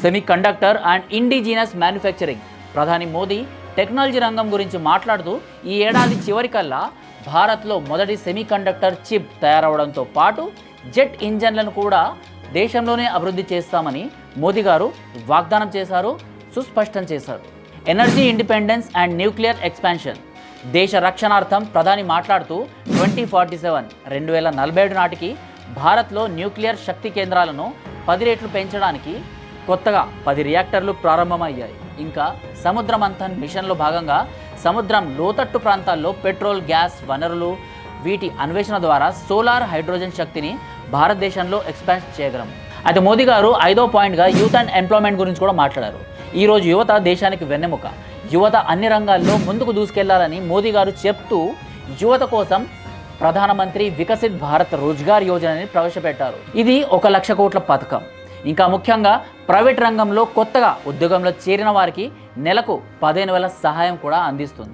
Semiconductor and indigenous manufacturing. ప్రధాని Modi technology రంగం గురించి మాట్లాడుతూ ఈ ఏడాది చివరికల్లా భారత్లో మొదటి సెమీకండక్టర్ చిప్ తయారవడంతో పాటు జెట్ ఇంజన్లను కూడా దేశంలోనే అభివృద్ధి చేస్తామని మోదీ గారు వాగ్దానం చేశారు, సుస్పష్టం చేశారు. Energy independence and nuclear expansion. దేశ రక్షణార్థం ప్రధాని మాట్లాడుతూ 2047 నాటికి భారత్లో న్యూక్లియర్ శక్తి కేంద్రాలను 10 రెట్లు పెంచడానికి కొత్తగా 10 రియాక్టర్లు ప్రారంభమయ్యాయి. ఇంకా సముద్ర మంథన్ మిషన్లో భాగంగా సముద్రం లోతట్టు ప్రాంతాల్లో పెట్రోల్, గ్యాస్ వనరులు వీటి అన్వేషణ ద్వారా సోలార్, హైడ్రోజన్ శక్తిని భారతదేశంలో ఎక్స్పాండ్ చేయగలము. అయితే మోదీ గారు 5వ పాయింట్గా యూత్ అండ్ ఎంప్లాయ్మెంట్ గురించి కూడా మాట్లాడారు. ఈరోజు యువత దేశానికి వెన్నెముక. యువత అన్ని రంగాల్లో ముందుకు దూసుకెళ్లాలని మోదీ గారు చెప్తూ యువత కోసం ప్రధానమంత్రి వికసిత్ భారత్ రోజ్గార్ యోజనని ప్రవేశపెట్టారు. ఇది 1 లక్ష కోట్ల పథకం. ఇంకా ముఖ్యంగా ప్రైవేట్ రంగంలో కొత్తగా ఉద్యోగంలో చేరిన వారికి నెలకు 15,000 సహాయం కూడా అందిస్తుంది.